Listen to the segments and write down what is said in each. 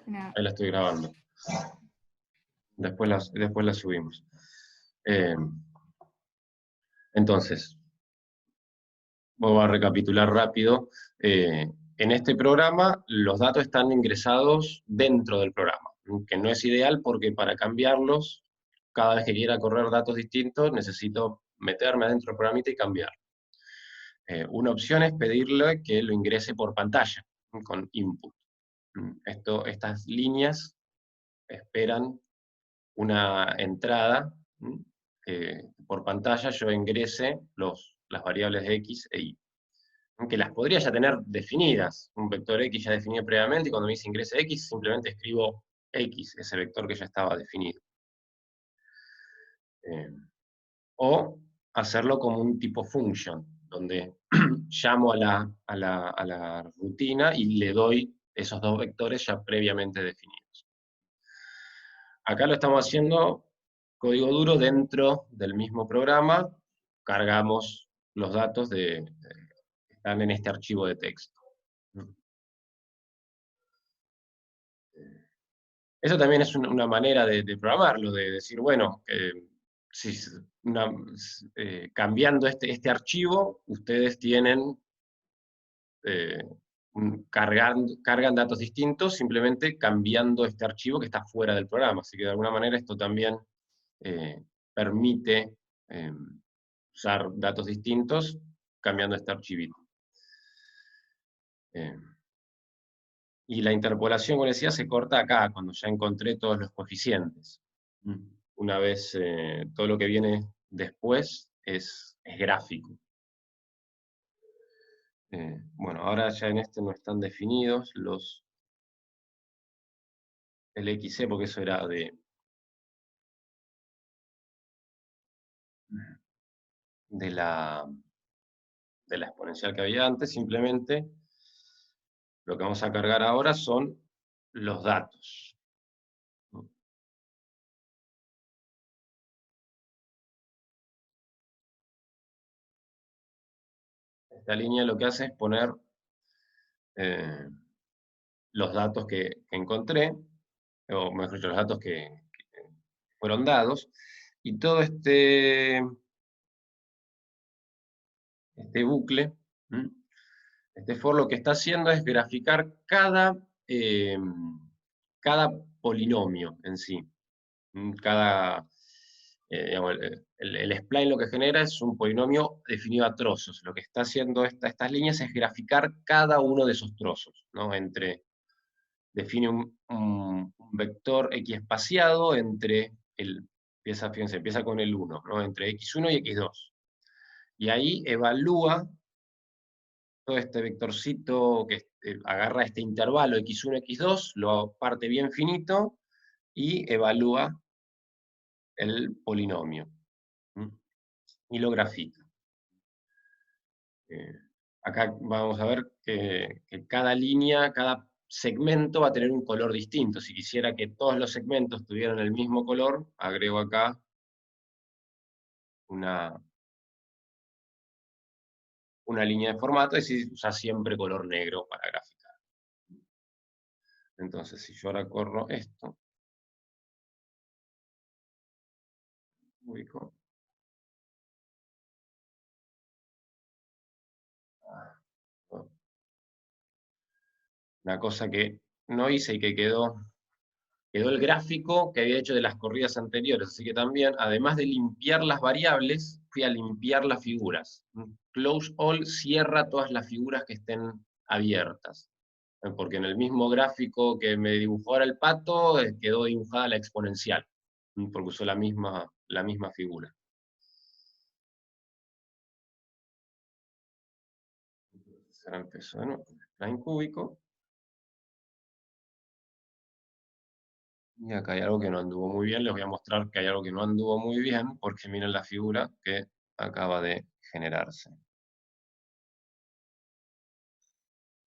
No. Ahí la estoy grabando. Después la subimos. Eh, entonces, voy a recapitular rápido. En este programa, los datos están ingresados dentro del programa, que no es ideal porque para cambiarlos, cada vez que quiera correr datos distintos, necesito meterme adentro del programita y cambiar. Una opción es pedirle que lo ingrese por pantalla, con input. Estas líneas esperan una entrada, por pantalla yo ingrese las variables de x e y, que las podría ya tener definidas, un vector x ya definido previamente, y cuando me dice ingrese x, simplemente escribo x, ese vector que ya estaba definido. O hacerlo como un tipo function, donde llamo a la rutina y le doy esos dos vectores ya previamente definidos. Acá lo estamos haciendo código duro dentro del mismo programa, cargamos los datos que están en este archivo de texto. Eso también es una manera de programarlo, de decir, bueno, cambiando este archivo, ustedes tienen, cargan datos distintos, simplemente cambiando este archivo que está fuera del programa. Así que de alguna manera esto también permite usar datos distintos cambiando este archivito. Y la interpolación, como decía, se corta acá, cuando ya encontré todos los coeficientes. Una vez todo lo que viene después es gráfico. Bueno, ahora ya en este no están definidos el XC, porque eso era de la exponencial que había antes. Simplemente lo que vamos a cargar ahora son los datos. Esta línea lo que hace es poner los datos que encontré, o mejor dicho, los datos que fueron dados, y todo este bucle, este for, lo que está haciendo es graficar cada polinomio en sí. Digamos, el spline lo que genera es un polinomio definido a trozos. Lo que está haciendo estas líneas es graficar cada uno de esos trozos, ¿no? Define un vector x espaciado entre fíjense, empieza con el 1, ¿no? Entre x1 y x2. Y ahí evalúa todo este vectorcito que agarra este intervalo x1, x2, lo parte bien finito y evalúa el polinomio. Y lo grafica. Acá vamos a ver que cada línea, cada segmento va a tener un color distinto. Si quisiera que todos los segmentos tuvieran el mismo color, agrego acá una línea de formato, es decir, usa siempre color negro para graficar. Entonces, si yo ahora corro esto, ubico. Una cosa que no hice y que quedó el gráfico que había hecho de las corridas anteriores. Así que también, además de limpiar las variables, fui a limpiar las figuras. Close all cierra todas las figuras que estén abiertas. Porque en el mismo gráfico que me dibujó ahora el pato, quedó dibujada la exponencial, porque usó la misma figura. Entonces ahora empezó de nuevo, spline cúbico. Y acá hay algo que no anduvo muy bien. Les voy a mostrar que hay algo que no anduvo muy bien, porque miren la figura que acaba de generarse.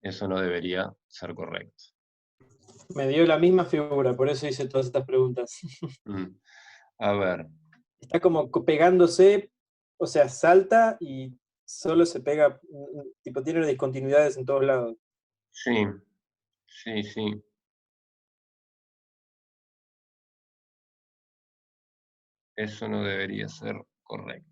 Eso no debería ser correcto. Me dio la misma figura, por eso hice todas estas preguntas. A ver. Está como pegándose, o sea, salta y solo se pega, tipo tiene discontinuidades en todos lados. Sí, sí, sí. eso no debería ser correcto.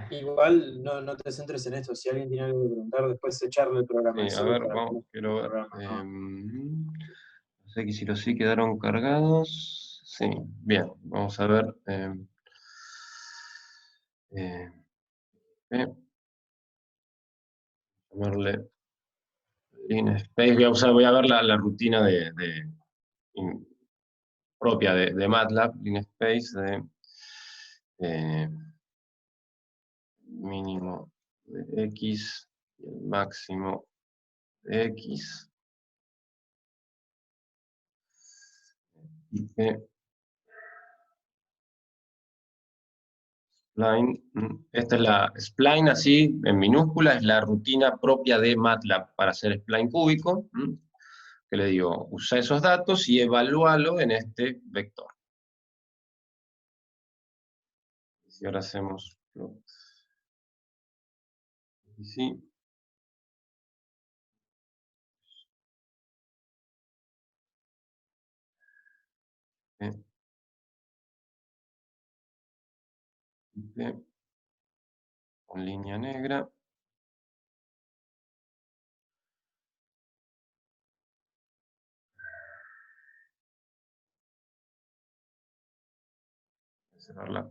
Igual no te centres en eso. Si alguien tiene algo que preguntar, después echarle el programa. Sí, Es a solo ver, para vamos, tener quiero el ver. programa, ¿no? Los X y los Y quedaron cargados. Sí, bien, vamos a ver. Eh, eh, llamarle Linspace. Voy a ver la rutina propia de MATLAB, Linspace, de mínimo de X y el máximo de X. Y que Spline, esta es la spline, así en minúscula, es la rutina propia de MATLAB para hacer spline cúbico, que le digo, usa esos datos y evalúalo en este vector. Si ahora hacemos plot, sí, eh, con línea negra, cerrar la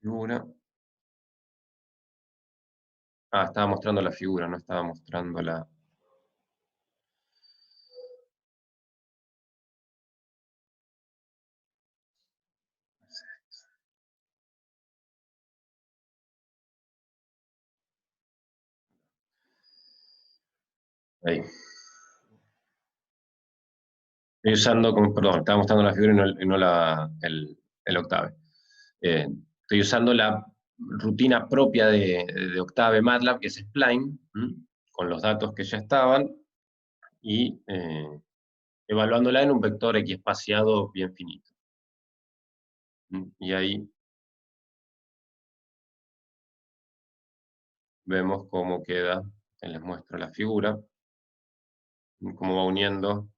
figura. Ah, estaba mostrando la figura, no estaba mostrando la... Ahí. Estoy usando, perdón, estaba mostrando la figura y no el Octave. Estoy usando la rutina propia de Octave MATLAB, que es Spline, con los datos que ya estaban, y evaluándola en un vector X espaciado bien finito. Y ahí vemos cómo queda, les muestro la figura, cómo va uniendo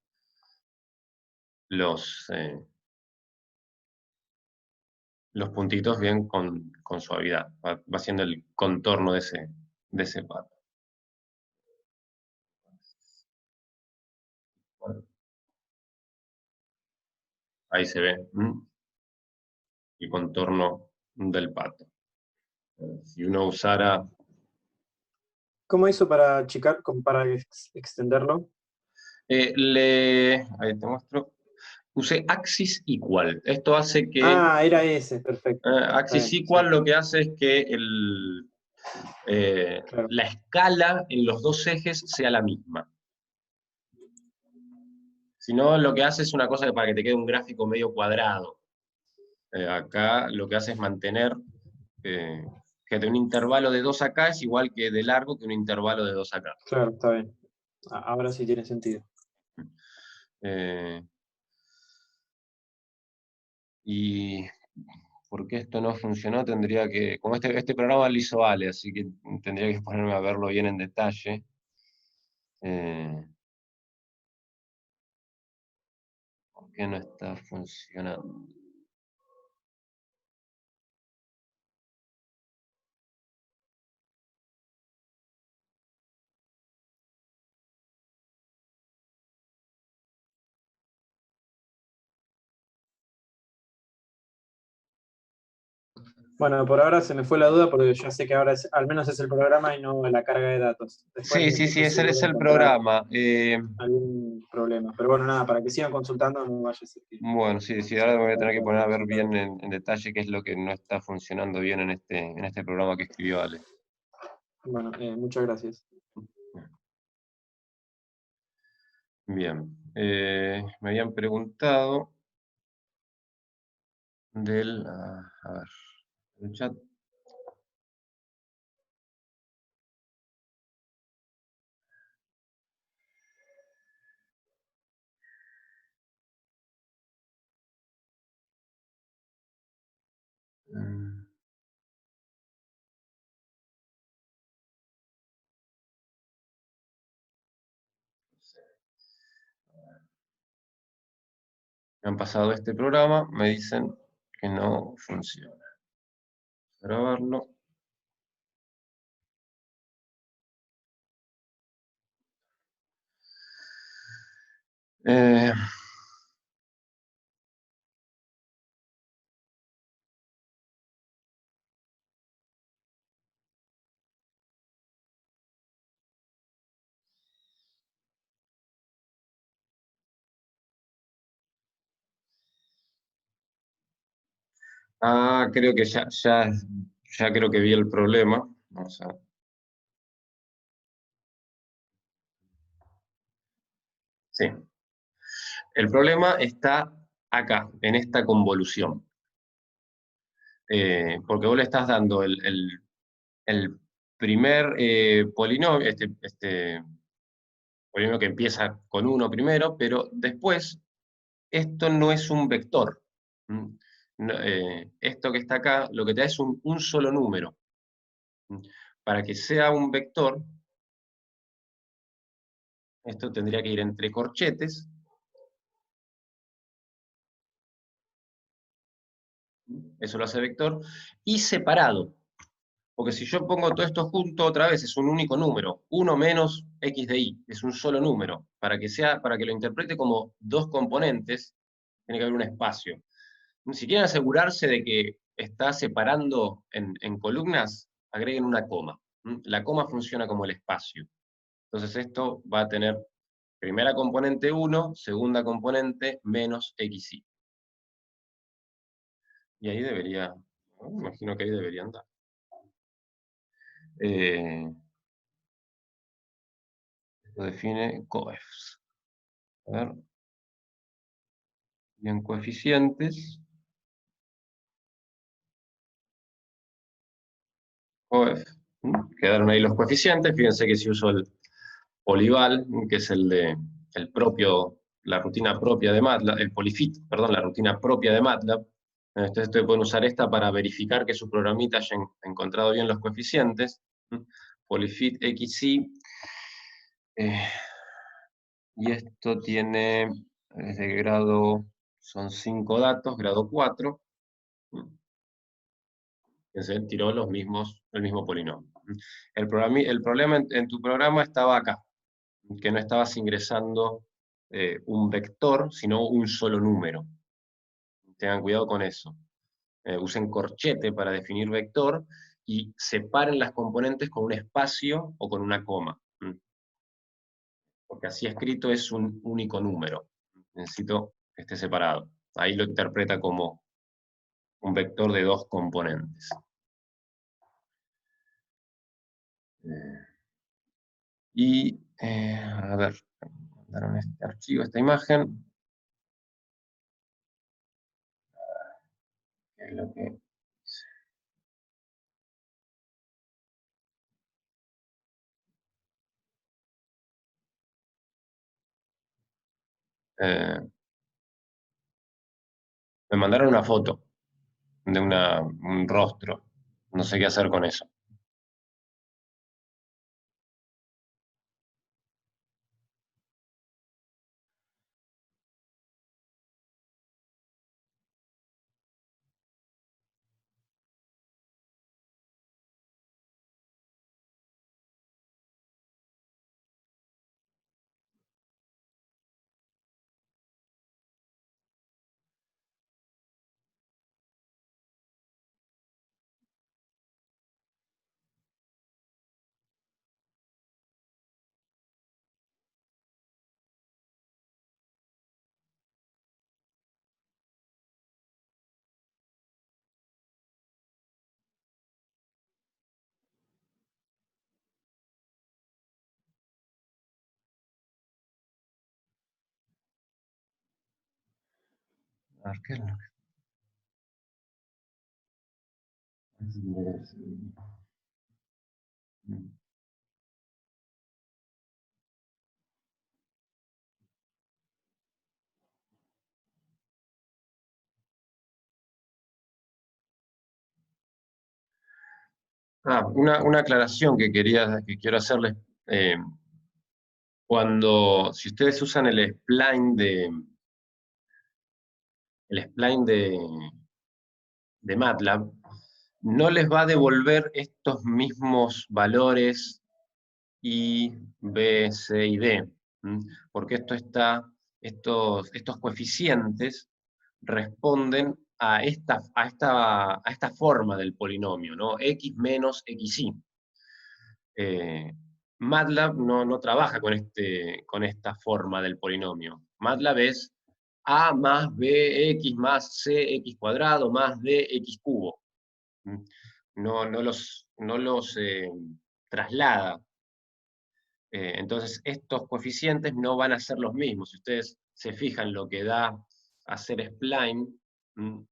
los puntitos bien con suavidad. Va haciendo el contorno de ese pato. Bueno, ahí se ve el contorno del pato. Si uno usara... ¿Cómo hizo para achicar, para extenderlo? Ahí te muestro. Usé axis igual. Esto hace que... Ah, era ese, perfecto. Está axis bien, sí, equal lo que hace es que claro. la escala en los dos ejes sea la misma. Si no, lo que hace es una cosa para que te quede un gráfico medio cuadrado. Acá lo que hace es mantener que de un intervalo de 2 acá es igual que de largo que un intervalo de 2 acá. Claro, está bien. Ahora sí tiene sentido. Eh, y porque esto no funcionó, tendría que... Como este programa lo hizo Ale, así que tendría que ponerme a verlo bien en detalle. ¿Por qué no está funcionando? Bueno, por ahora se me fue la duda porque ya sé que ahora al menos es el programa y no la carga de datos. Después Sí, sí, sí, estoy ese seguro es de el encontrar programa. algún problema. Pero bueno, nada, para que sigan consultando, no vaya a ser que Bueno, sí, sí, se ahora me me voy a acabe tener que todo poner el a ver resultado. bien en detalle qué es lo que no está funcionando bien en este programa que escribió Ale. Bueno, muchas gracias. Bien, me habían preguntado a ver, el chat. Mm, no sé. Me han pasado este programa, me dicen que no funciona. Grabarlo. Eh, creo que ya creo que vi el problema. Vamos a... Sí. El problema está acá, en esta convolución. Porque vos le estás dando el primer polinomio, este polinomio que empieza con 1 primero, pero después esto no es un vector. ¿Mm? Esto que está acá, lo que te da es un solo número. ¿Mm? Para que sea un vector, esto tendría que ir entre corchetes. Eso lo hace vector. Y separado. Porque si yo pongo todo esto junto otra vez, es un único número. 1 menos x de y. Es un solo número. Para que lo interprete como dos componentes, tiene que haber un espacio. Si quieren asegurarse de que está separando en columnas, agreguen una coma. La coma funciona como el espacio. Entonces esto va a tener primera componente 1, segunda componente menos xy. Y ahí debería, ¿no? Imagino que ahí debería andar. Esto define coefs. A ver. Y en coeficientes, coef. Quedaron ahí los coeficientes. Fíjense que si uso el Polival, que es el propio, la rutina propia de MATLAB, el Polyfit, perdón, la rutina propia de MATLAB. Entonces ustedes pueden usar esta para verificar que su programita haya encontrado bien los coeficientes. Polyfit XY. Y esto tiene, es de grado, son 5 datos, grado 4. Entonces tiró el mismo polinomio. El problema en tu programa estaba acá, que no estabas ingresando un vector, sino un solo número. Tengan cuidado con eso. Usen corchete para definir vector y separen las componentes con un espacio o con una coma. Porque así escrito es un único número. Necesito que esté separado. Ahí lo interpreta como un vector de dos componentes. A ver, mandaron este archivo, esta imagen. ¿Qué es lo que me mandaron una foto de un rostro. No sé qué hacer con eso. A ver, ¿qué es lo que... Una aclaración que quiero hacerles. eh, si ustedes usan el spline spline de MATLAB, no les va a devolver estos mismos valores I, B, C y D, porque estos coeficientes responden a esta forma del polinomio, ¿no? X menos XY. MATLAB no trabaja con esta forma del polinomio. MATLAB es A más BX más CX cuadrado más DX cubo. No los traslada. Entonces, estos coeficientes no van a ser los mismos. Si ustedes se fijan lo que da hacer spline, voy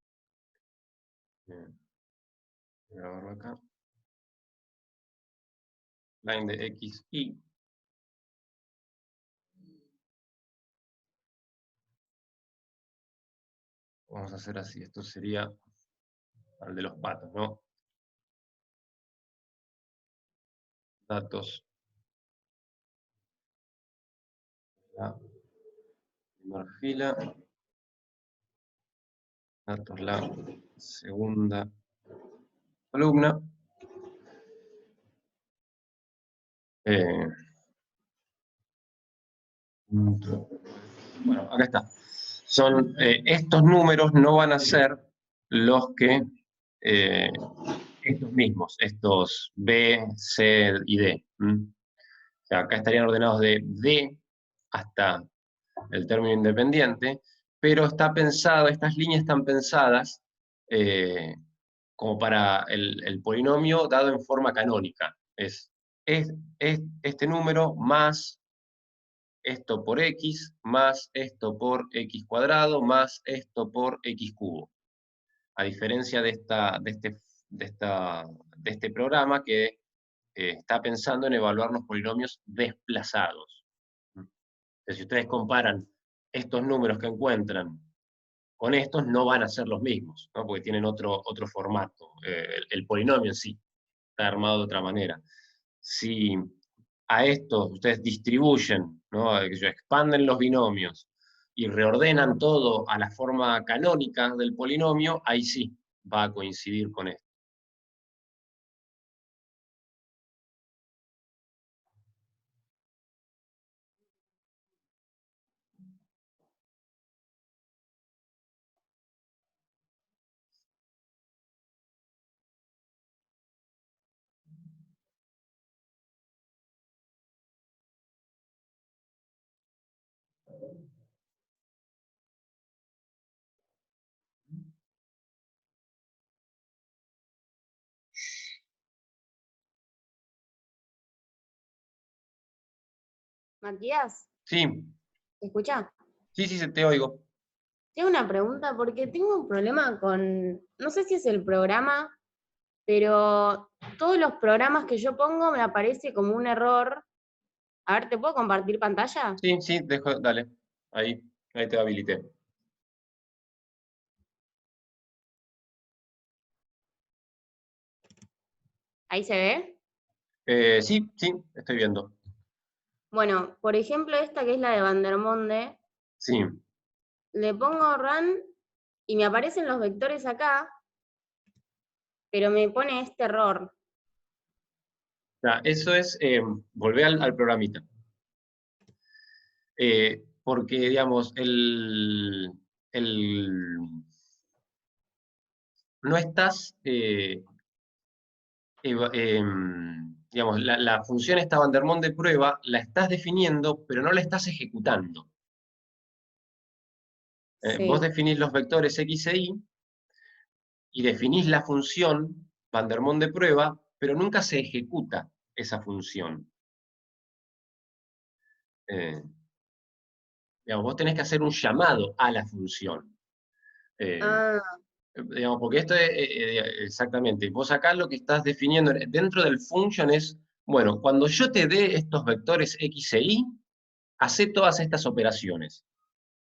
a grabarlo acá. Spline de XY. Vamos a hacer así, esto sería para el de los patos, ¿no? Datos. La primera fila. Datos, la segunda columna. Bueno, acá está. Estos números no van a ser los que estos mismos, estos B, C y D. O sea, acá estarían ordenados de D hasta el término independiente, pero está pensado, estas líneas están pensadas como para el polinomio dado en forma canónica. Es este número más esto por x, más esto por x cuadrado, más esto por x cubo. A diferencia de este programa que está pensando en evaluar los polinomios desplazados. Entonces, si ustedes comparan estos números que encuentran con estos, no van a ser los mismos, ¿no? Porque tienen otro formato. El polinomio en sí está armado de otra manera. Si a estos ustedes distribuyen, ¿no? Expanden los binomios y reordenan todo a la forma canónica del polinomio, ahí sí va a coincidir con esto. Matías, Sí, ¿me escuchás? sí, te oigo. Tengo una pregunta porque tengo un problema no sé si es el programa, pero todos los programas que yo pongo me aparece como un error. A ver, ¿te puedo compartir pantalla? Sí, dale. Ahí te habilité. Ahí se ve. Sí, estoy viendo. Bueno, por ejemplo, esta que es la de Vandermonde, Sí. le pongo run y me aparecen los vectores acá, pero me pone este error. Eso es volver al programita. Porque, digamos, no estás, digamos, la función esta Vandermonde de prueba la estás definiendo, pero no la estás ejecutando. Vos Sí. definís los vectores x e y, y definís la función Vandermonde de prueba, pero nunca se ejecuta esa función. Digamos, vos tenés que hacer un llamado a la función. Ah, Digamos, porque esto es exactamente, vos acá lo que estás definiendo dentro del function es, bueno, cuando yo te dé estos vectores x e y, hace todas estas operaciones,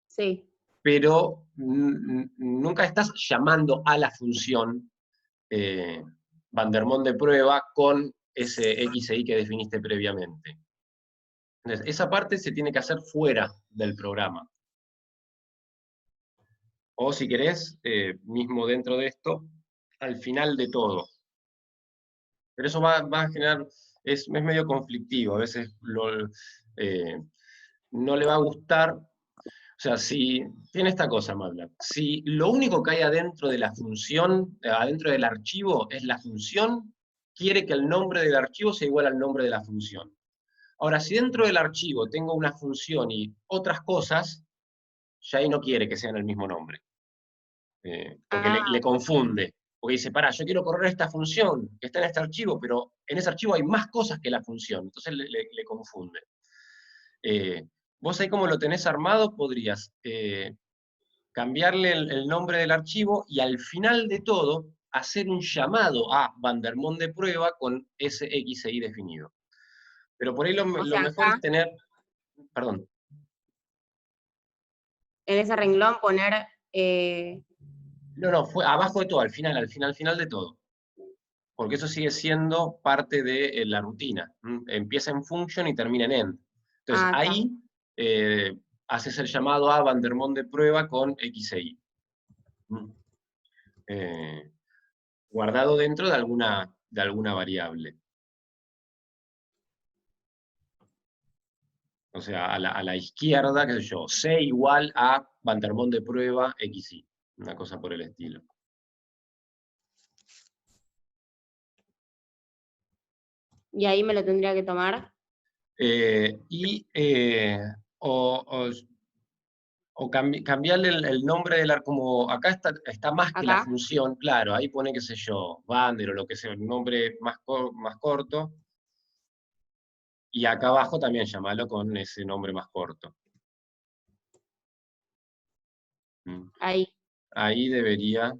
sí. pero nunca estás llamando a la función Vandermonde de prueba con ese x e y que definiste previamente. Entonces, esa parte se tiene que hacer fuera del programa. O si querés, mismo dentro de esto, al final de todo. Pero eso va a generar, es medio conflictivo, a veces eh, no le va a gustar. O sea, si tiene esta cosa, MATLAB, si lo único que hay adentro de la función, adentro del archivo, es la función, quiere que el nombre del archivo sea igual al nombre de la función. Ahora, si dentro del archivo tengo una función y otras cosas, ya ahí no quiere que sean el mismo nombre. Porque Ah, le confunde. Porque dice, pará, yo quiero correr esta función que está en este archivo, pero en ese archivo hay más cosas que la función. Entonces le confunde. Eh, vos ahí como lo tenés armado, podrías cambiarle el nombre del archivo y al final de todo hacer un llamado a Vandermonde de prueba con ese X e Y definido. Pero por ahí o lo sea, mejor es acá, tener, perdón, en ese renglón poner, no, fue abajo de todo, al final de todo. Porque eso sigue siendo parte de la rutina. Empieza en function y termina en end. Entonces está. ahí eh, haces el llamado a Vandermonde de prueba con X e Y. ¿Mm? Eh, guardado dentro de alguna variable. O sea, a la izquierda, qué sé yo, C igual a Vandermonde de prueba XY. Una cosa por el estilo. Y ahí me lo tendría que tomar. Y o, o- cambiarle el nombre como acá está más que la Acá. función, claro, ahí pone, qué sé yo, Vander o lo que sea, un nombre más corto, y acá abajo también llamalo con ese nombre más corto. Mm. Ahí. Ahí debería,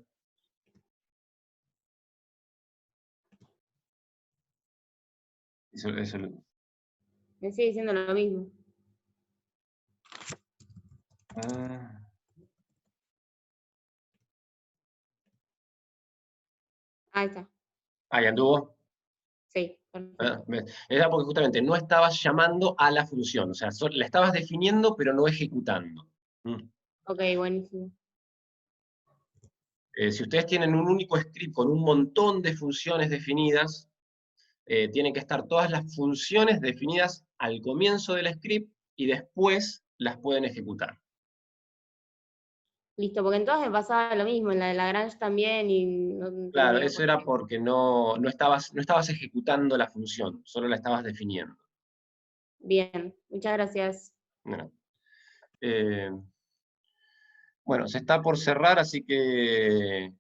eso, Me sigue diciendo lo mismo. ah, Ahí está. ahí anduvo. Sí, perfecto. Era porque justamente no estabas llamando a la función, o sea, la estabas definiendo pero no ejecutando. Mm. Ok, buenísimo. Si ustedes tienen un único script con un montón de funciones definidas, tienen que estar todas las funciones definidas al comienzo del script y después las pueden ejecutar. Listo, porque entonces me pasaba lo mismo, en la de Lagrange también, y no Claro, entendía eso por era qué. porque no estabas ejecutando la función, solo la estabas definiendo. Bien, muchas gracias. Bueno, eh, bueno, se está por cerrar, así que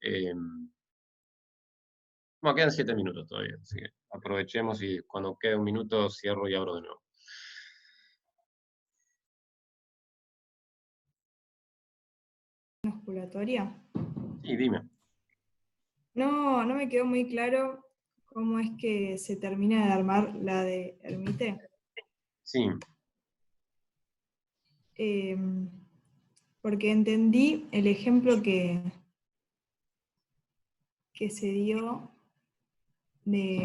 bueno, quedan 7 minutos todavía, así que aprovechemos y cuando quede un minuto cierro y abro de nuevo. Musculatoria. Y dime. No, no me quedó muy claro cómo es que se termina de armar la de Hermite. Sí, Porque entendí el ejemplo que se dio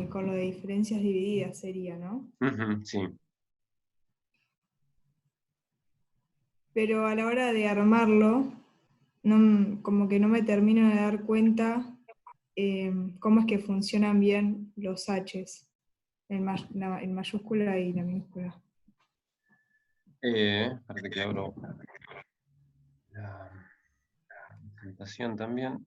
con lo de diferencias divididas sería, ¿no? sí. Pero a la hora de armarlo, como que no me termino de dar cuenta cómo es que funcionan bien los H's, en mayúscula y la minúscula. Espérate que abro la presentación también.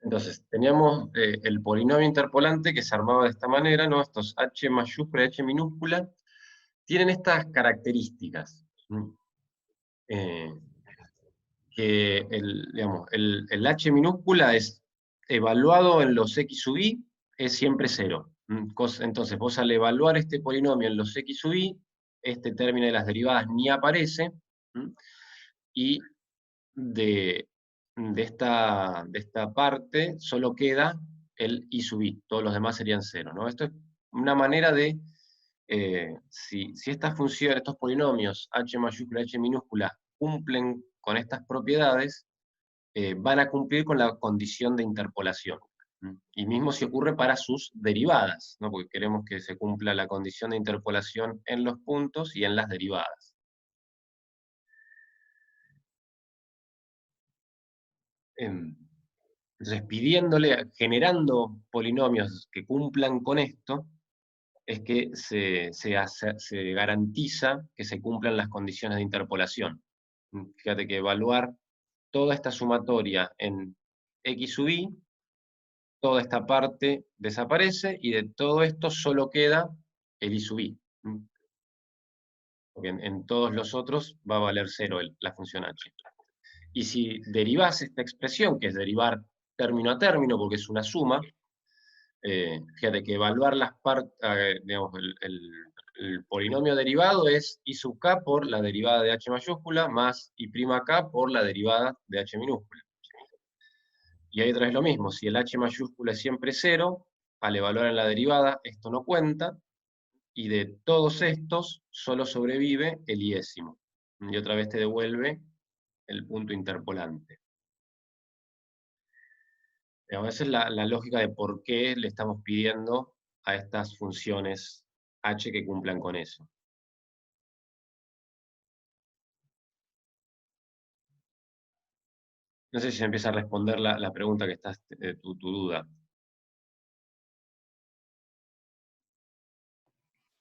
Entonces, teníamos el polinomio interpolante que se armaba de esta manera, ¿no? Estos h mayúscula y h minúscula tienen estas características. Que el h minúscula es evaluado en los x sub i, es siempre 0. Entonces, vos al evaluar este polinomio en los x sub i, este término de las derivadas ni aparece, y de esta parte solo queda el i sub i, todos los demás serían 0, ¿no? Esto es una manera de, si estas funciones, estos polinomios, h mayúscula, h minúscula, cumplen con estas propiedades, van a cumplir con la condición de interpolación. Y mismo si ocurre para sus derivadas, ¿no? Porque queremos que se cumpla la condición de interpolación en los puntos y en las derivadas. Entonces, generando polinomios que cumplan con esto, es que se garantiza que se cumplan las condiciones de interpolación. Fíjate que evaluar toda esta sumatoria en x sub i, toda esta parte desaparece, y de todo esto solo queda el i sub i. Porque en todos los otros va a valer 0 la función h. Y si derivás esta expresión, que es derivar término a término, porque es una suma, fíjate que evaluar las partes, digamos, el polinomio derivado es i sub k por la derivada de h mayúscula, más i' k por la derivada de h minúscula. Y ahí otra vez lo mismo, si el h mayúscula es siempre 0, al evaluar en la derivada esto no cuenta, y de todos estos solo sobrevive el iésimo. Y otra vez te devuelve el punto interpolante. Esa es la lógica de por qué le estamos pidiendo a estas funciones h que cumplan con eso. No sé si se empieza a responder la pregunta que estás, tu duda.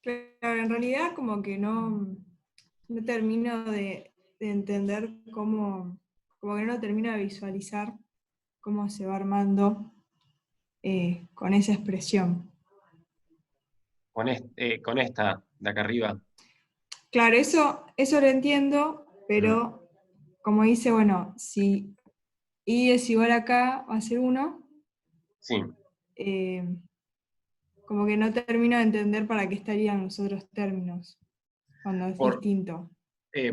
Claro, en realidad como que no termino de entender cómo, como que no termino de visualizar cómo se va armando con esa expresión. Con esta de acá arriba. Claro, eso lo entiendo, pero como dice, bueno, si i es igual a k, va a ser 1. Sí. Como que no termino de entender para qué estarían los otros términos, cuando es distinto.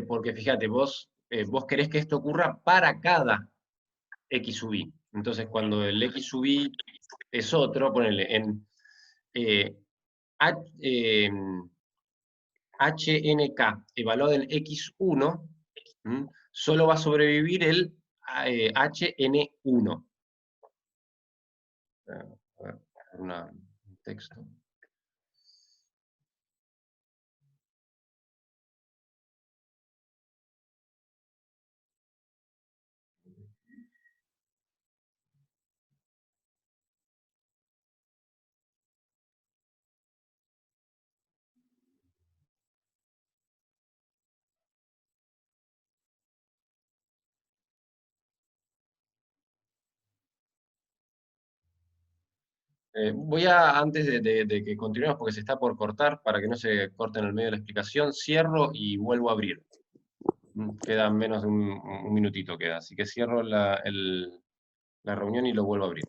Porque fíjate, vos querés que esto ocurra para cada x sub i. Entonces, cuando el x sub i es otro, ponele en HNK evaluado en x1, solo va a sobrevivir el HN1. A ver, un texto. Voy a, antes de que continuemos, porque se está por cortar, para que no se corte en el medio de la explicación, cierro y vuelvo a abrir. Queda menos de un minutito, queda. Así que cierro la reunión y lo vuelvo a abrir.